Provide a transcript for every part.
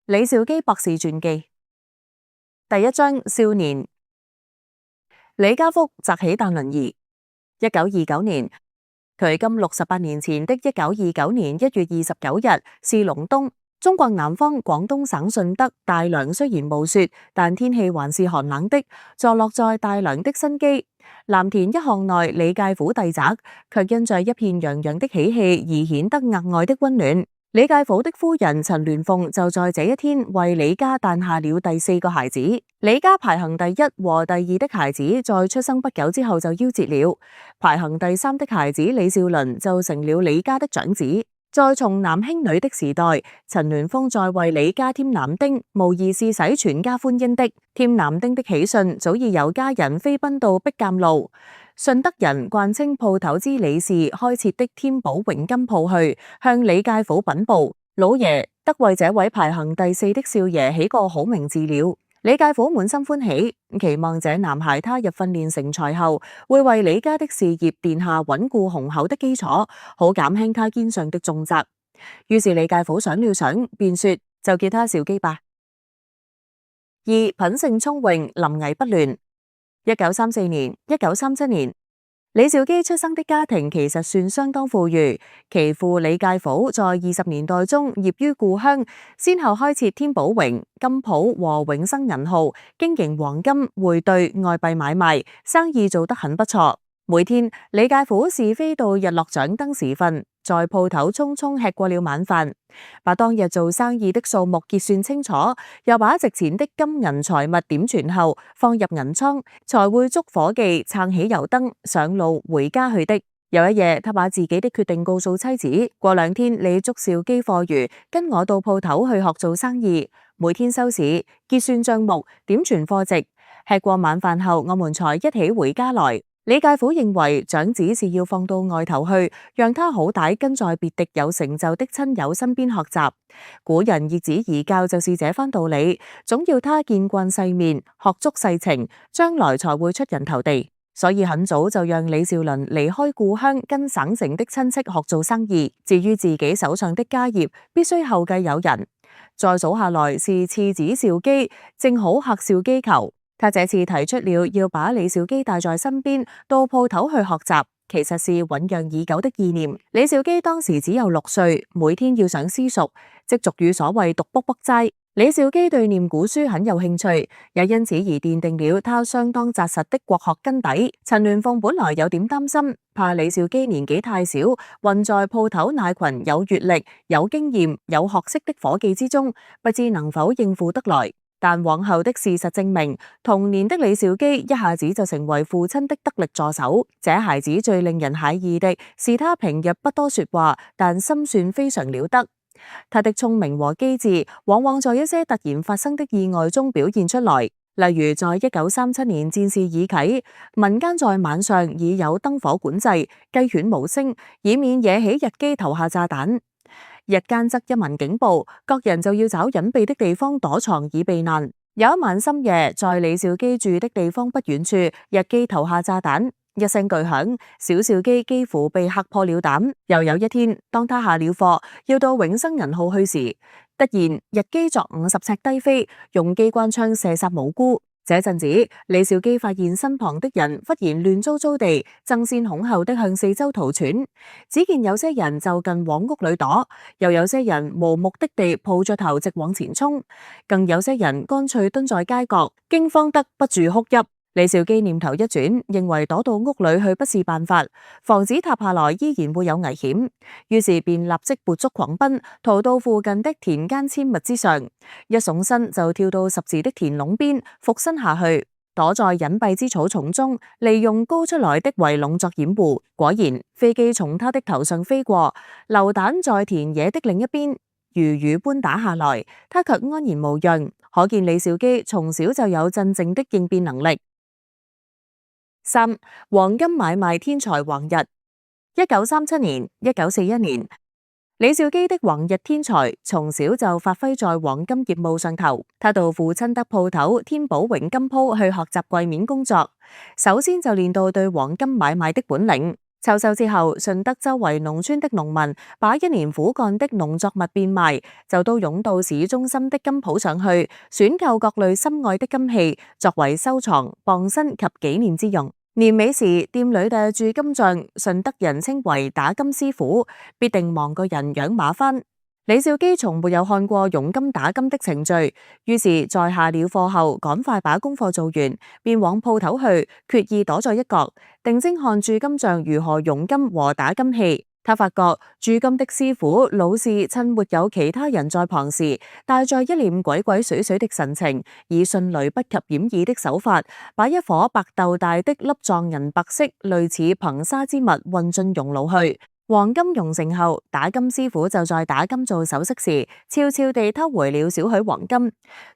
李兆基博士傳記第一章少年。李家福擇起彈輪儀。1929年，距今68年前的1929年1月29日是隆冬。中國南方廣東省順德大良雖然無雪，但天氣還是寒冷的。坐落在大良的新基藍田一巷內李介甫邸宅，卻因着一片洋洋的喜氣而顯得額外的溫暖。李介甫的夫人陳鸞鳳就在這一天為李家誕下了第4個孩子。李家排行第1和第2的孩子在出生不久之後就夭折了，排行第3的孩子李兆麟就成了李家的長子。在重男輕女的時代，陳鸞鳳在為李家添男丁，無疑是使全家歡欣的。添男丁的喜訊早已有家人飛奔到碧鑑路順德人慣稱鋪頭之李氏開設的添寶榮金鋪去，向李介甫稟報，老爺得為這位排行第4的少爺起個好名字了。李介甫滿心歡喜，期望這男孩他入訓練成才後，會為李家的事業奠下穩固雄厚的基礎，好減輕他肩上的重責。於是李介甫想了想，便說：就叫他兆基吧。2. 品性聰穎，臨危不亂。1934年、1937年，李兆基出生的家庭其實算相當富裕，其父李介甫在20年代中業於故鄉，先後開設添寶榮金鋪和永生銀號，經營黃金、匯兌、外幣買賣，生意做得很不錯。每天李介甫是非到日落掌燈時分，在鋪頭匆匆吃過了晚飯，把當日做生意的數目結算清楚，又把值錢的金銀財物點存後放入銀倉，才會捉伙計撐起油燈上路回家去的。有一夜，他把自己的決定告訴妻子，過2天你捉兆基課餘，跟我到鋪頭去學做生意，每天收市結算賬目點存貨值，吃過晚飯後我們才一起回家來。李介甫認為長子是要放到外頭去，讓他好歹跟在別的有成就的親友身邊學習。古人易子而教就是這番道理，總要他見慣世面，學足世情，將來才會出人頭地。所以很早就讓李兆麟離開故鄉，跟省城的親戚學做生意。至於自己手上的家業，必須後繼有人。再數下來是次子兆基，正好合兆基求。他這次提出了要把李兆基帶在身邊到鋪頭去學習，其實是醞釀已久的意念。李兆基當時只有6歲，每天要上私塾，即俗語所謂讀卜卜齋。李兆基對念古書很有興趣，也因此而奠定了他相當紮實的國學根底。陳鸞鳳本來有點擔心，怕李兆基年紀太小，混在鋪頭那群有閱歷、有經驗、有學識的伙計之中，不知能否應付得來。但往後的事實證明，童年的李兆基一下子就成為父親的得力助手。這孩子最令人駭異的是他平日不多說話，但心算非常了得。他的聰明和機智往往在一些突然發生的意外中表現出來。例如在1937年戰事已啟，民間在晚上已有燈火管制，雞犬無聲，以免惹起日機投下炸彈。日間則一聞警報，各人就要找隱蔽的地方躲藏以避難。有一晚深夜，在李兆基住的地方不遠處，日機投下炸彈，一聲巨響，小兆基幾乎被嚇破了膽。又有一天，當他下了課，要到永生銀號去時，突然日機作50尺低飛，用機關槍射殺無辜。這陣子，李兆基發現身旁的人忽然亂糟糟地爭先恐後的向四周逃竄，只見有些人就近往屋裏躲，又有些人無目的地抱着頭直往前衝，更有些人乾脆蹲在街角，驚慌得不住哭泣。李兆基念頭一轉，認為躲到屋裏去不是辦法，防止塌下來依然會有危險，於是便立即撥足狂奔，逃到附近的田間阡陌之上，一聳身就跳到10字的田壟邊，伏身下去，躲在隱蔽之草叢中，利用高出來的圍籠作掩護。果然，飛機從他的頭上飛過，流彈在田野的另一邊如雨般打下來，他卻安然無恙，可見李兆基從小就有鎮靜的應變能力。3. 黃金買賣天才橫溢。1937年、1941年，李兆基的橫溢天才從小就發揮在黃金業務上頭。他到父親的鋪頭添寶榮金鋪去學習櫃面工作，首先就練到對黃金買賣的本領。秋收之後，順德周圍農村的農民把一年苦幹的農作物變賣，就都湧到市中心的金鋪上去，選購各類心愛的金器，作為收藏、傍身及紀念之用。年尾時，店裏的鑄金匠，順德人稱為打金師傅，必定忙過人養馬番。李兆基從沒有看過熔金打金的程序，於是在下了課後趕快把功課做完，便往鋪頭去，決意躲在一角，定睛看鑄金匠如何熔金和打金器。他發覺鑄金的師傅老是趁沒有其他人在旁時，帶着一臉鬼鬼祟祟的神情，以迅雷不及掩耳的手法，把一顆白豆大的粒狀銀白色類似硼砂之物運進熔爐去。黃金熔成後，打金師傅就在打金做首飾時，悄悄地偷回了少許黃金。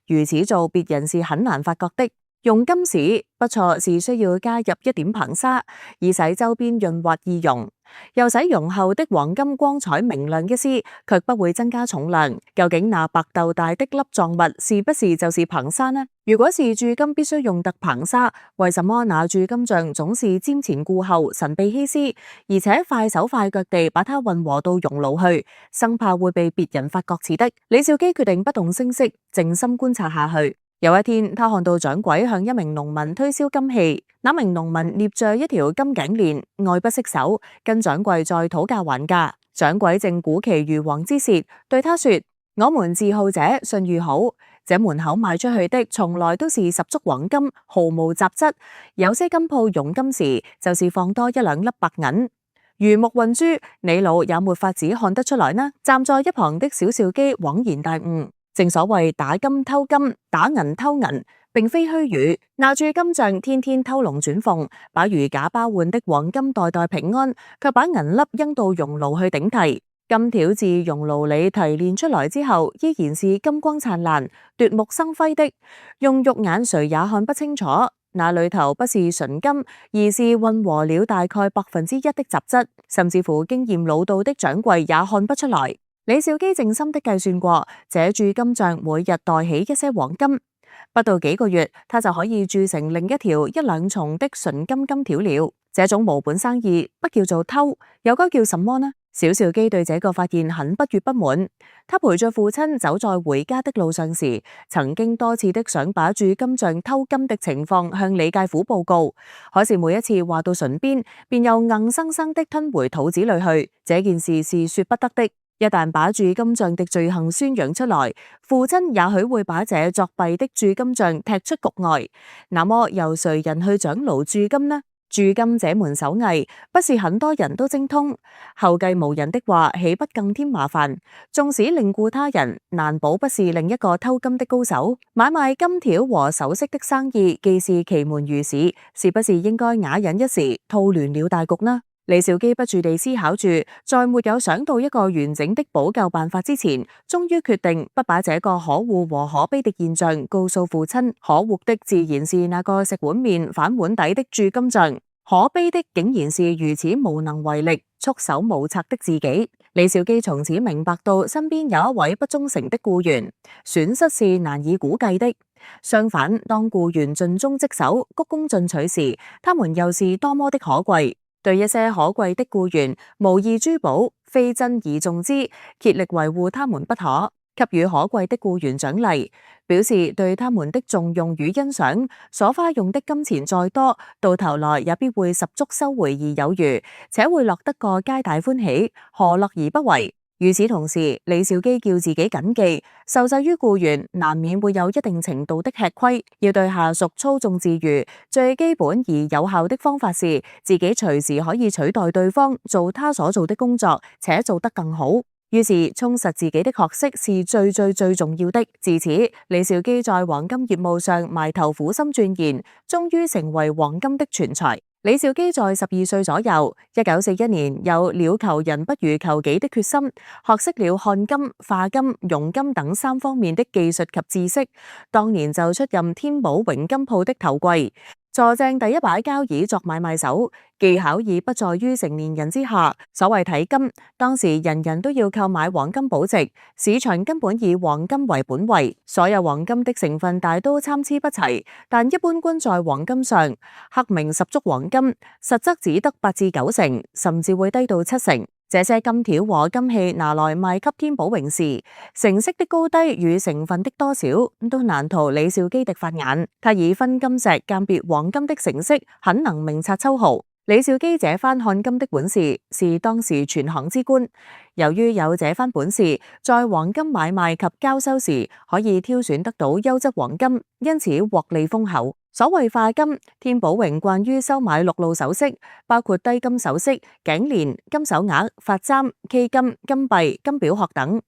如此做，別人是很難發覺的。熔金時不錯是需要加入一點硼砂，以使周邊潤滑易溶，又使熔後的黃金光彩明亮一絲，卻不會增加重量。究竟那白豆大的粒狀物是不是就是硼砂呢？如果是鑄金必須用特硼砂，為什麼那鑄金匠總是瞻前顧後、神秘兮兮，而且快手快腳地把它運和到熔爐去，生怕會被別人發覺似的？李兆基決定不動聲色，靜心觀察下去。有一天，他看到掌櫃向一名農民推銷金器，那名農民捏着一條金頸鏈，愛不釋手，跟掌櫃在討價還價。掌櫃正鼓其如簧之舌，對他說：我們字號者信譽好，這門口賣出去的從來都是十足黃金，毫無雜質。有些金鋪熔金時，就是放多一兩粒白銀。魚目混珠，你老也沒法子看得出來呢。站在一旁的小兆基恍然大悟。正所謂打金偷金，打銀偷銀，並非虛語。那鑄金匠天天偷龍轉鳳，把如假包換的黃金代代平安，卻把銀粒扔到熔爐去頂替。金條自熔爐裏提煉出來之後，依然是金光燦爛、奪目生輝的，用肉眼誰也看不清楚。那裏頭不是純金，而是混和了大概1%的雜質，甚至乎經驗老道的掌櫃也看不出來。李兆基靜心的計算過，這鑄金匠每日帶起一些黃金，不到幾個月，他就可以鑄成另一條1兩重的純金金條了。這種無本生意不叫做偷，又該叫什麼呢？小兆基對這個發現很不悅不滿。他陪着父親走在回家的路上時，曾經多次的想把鑄金匠偷金的情況向理界府報告，可是每一次話到唇邊，便又硬生生的吞回肚子裏去。這件事是說不得的。一旦把鑄金匠的罪行宣揚出來，父親也許會把這作弊的鑄金匠踢出局外。那麼由誰人去掌爐鑄金呢？鑄金這門手藝不是很多人都精通，後繼無人的話，豈不更添麻煩？縱使另雇他人，難保不是另一個偷金的高手。買賣金條和首飾的生意，既是奇門如市，是不是應該啞忍一時，套亂了大局呢？李兆基不住地思考住，在沒有想到一個完整的補救辦法之前，終於決定不把這個可惡和可悲的現象告訴父親。可惡的自然是那個食碗面反碗底的鑄金匠，可悲的竟然是如此無能為力、束手無策的自己。李兆基從此明白到身邊有一位不忠誠的僱員，損失是難以估計的。相反，當僱員盡忠職守、鞠躬盡瘁時，他們又是多麼的可貴。對一些可貴的僱員，無異珠寶，非珍而重之，竭力維護他們不可，給予可貴的僱員獎勵，表示對他們的重用與欣賞。所花用的金錢再多，到頭來也必會十足收回而有餘，且會落得個皆大歡喜，何樂而不為？與此同時，李兆基叫自己謹記，受制於僱員，難免會有一定程度的吃虧。要對下屬操縱自如，最基本而有效的方法是，自己隨時可以取代對方做他所做的工作，且做得更好。於是，充實自己的學識是最重要的。自此，李兆基在黃金業務上埋頭苦心鑽研，終於成為黃金的全才。李兆基在12歲左右，1941年有了求人不如求己的決心，學識了焊金、化金、熔金等3方面的技術及知識。當年就出任天寶榮金鋪的頭櫃。坐正第一把交椅作買賣手，技巧已不在於成年人之下。所謂睇金，當時人人都要購買黃金保值，市場根本以黃金為本位，所有黃金的成分大都參差不齊，但一般均在黃金上，刻明十足黃金，實則只得8至9成，甚至會低到7成。這些金條和金器拿來賣給天寶榮時，成色的高低與成分的多少都難逃李兆基的法眼。他以分金石鑑別黃金的成色，很能明察秋毫。李兆基這番看金的本事是當時全行之冠。由於有這番本事，在黃金買賣及交收時可以挑選得到優質黃金，因此獲利豐厚。所謂化金，天寶榮慣於收買陸路首飾，包括低金首飾、頸鏈、金手鐲、髮簪、K 金、金幣、金錶殼等。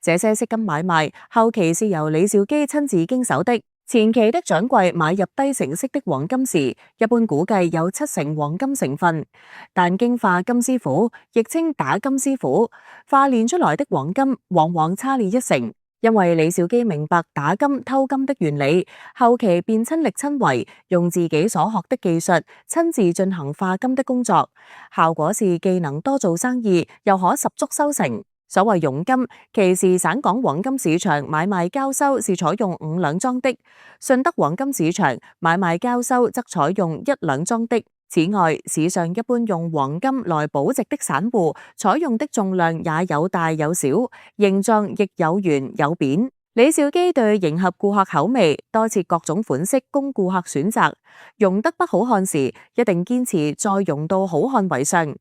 這些飾金買賣後期是由李兆基親自經手的。前期的掌櫃買入低成色的黃金時，一般估計有7成黃金成分，但經化金師傅，亦稱打金師傅，化煉出來的黃金往往差了1成。因為李兆基明白打金偷金的原理，後期便親力親為，用自己所學的技術，親自進行化金的工作，效果是既能多做生意，又可十足收成。所謂佣金，其時省港黃金市場買賣交收是採用5兩裝的，順德黃金市場買賣交收則採用1兩裝的。此外，市上一般用黃金來保值的散戶，採用的重量也有大有小，形狀亦有圓有扁。李兆基對迎合顧客口味，多設各種款式供顧客選擇。用得不好看時，一定堅持再用到好看為上。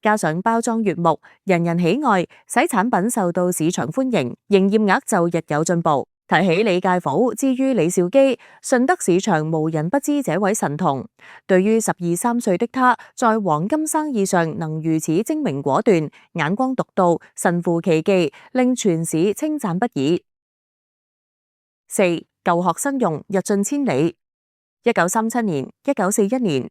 加上包裝悅目，人人喜愛，使產品受到市場歡迎，營業額就日有進步。提起李介甫，至於李兆基，順德市場無人不知這位神童。對於12、13歲的他，在黃金生意上能如此精明果斷，眼光獨到，神乎其技，令全市稱讚不已。4. 舊學新用，日進千里。1937年、1941年。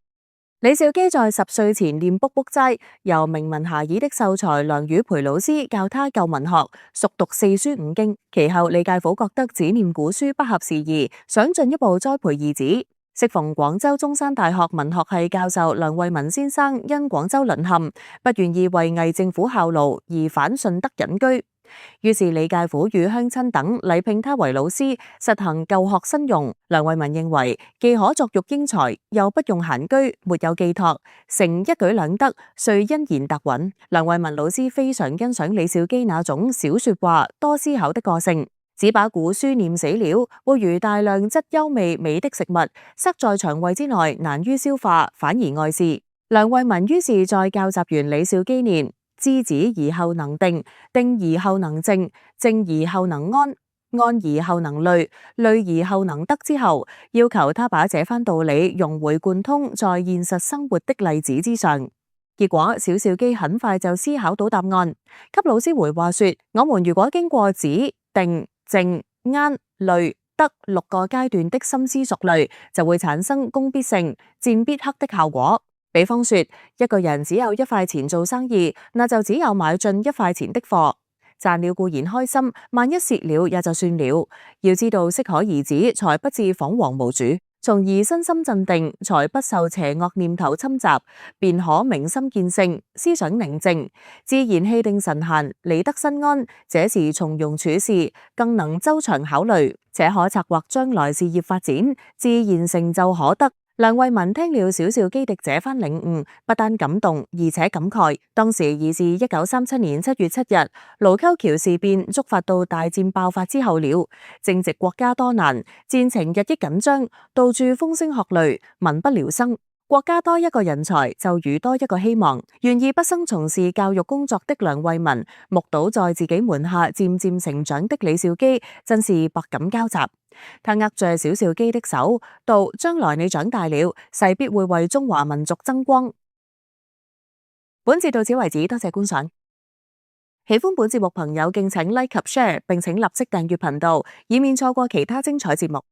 李兆基在10歲前念卜卜齋，由名聞遐迩的秀才梁宇培老師教他舊文學，熟讀4書5經。其後李介甫覺得只念古書不合時宜，想進一步栽培兒子。適逢廣州中山大學文學系教授梁惠文先生因廣州淪陷，不願意為偽政府效勞而返順德隱居。於是李介甫與鄉親等禮聘他為老師，實行舊學新用。梁惠文認為既可作育英才，又不用閒居，沒有寄託，成一舉兩得，遂欣然答允。梁惠文老師非常欣賞李兆基那種少說話、多思考的個性，只把古書念死了，會如大量質優味美的食物塞在腸胃之內，難於消化，反而礙事。梁惠文於是在教習完李兆基念知止而後能定，定而後能靜，靜而後能安，安而後能慮，慮而後能得之後，要求他把這番道理融會貫通在現實生活的例子之上。結果小兆基很快就思考到答案，給老師回話說：我們如果經過止、定、靜、安、慮、得6個階段的深思熟慮，就會產生攻必勝、戰必克的效果。比方說，一個人只有1塊錢做生意，那就只有買進1塊錢的貨，賺了固然開心，萬一蝕了也就算了。要知道適可而止，才不致彷徨無主，從而身心鎮定，才不受邪惡念頭侵襲，便可明心見性，思想寧靜，自然氣定神閒，理得心安。這時從容處事，更能周詳考慮，且可策劃將來事業發展，自然成就可得。梁惠文聽了小兆基的這番領悟，不單感動，而且感慨。當時已是1937年7月7日，盧溝橋事變觸發到大戰爆發之後了，正值國家多難，戰情日益緊張，到處風聲鶴唳，民不聊生。國家多一個人才，就如多一個希望。願意畢生從事教育工作的梁惠文，目睹在自己門下漸漸成長的李兆基，真是百感交集。他握着小兆基的手，道：將來你長大了，勢必會為中華民族爭光。本節到此為止，多謝觀賞。喜歡本節目朋友敬請 like 及 share，並請立即訂閱頻道，以免錯過其他精彩節目。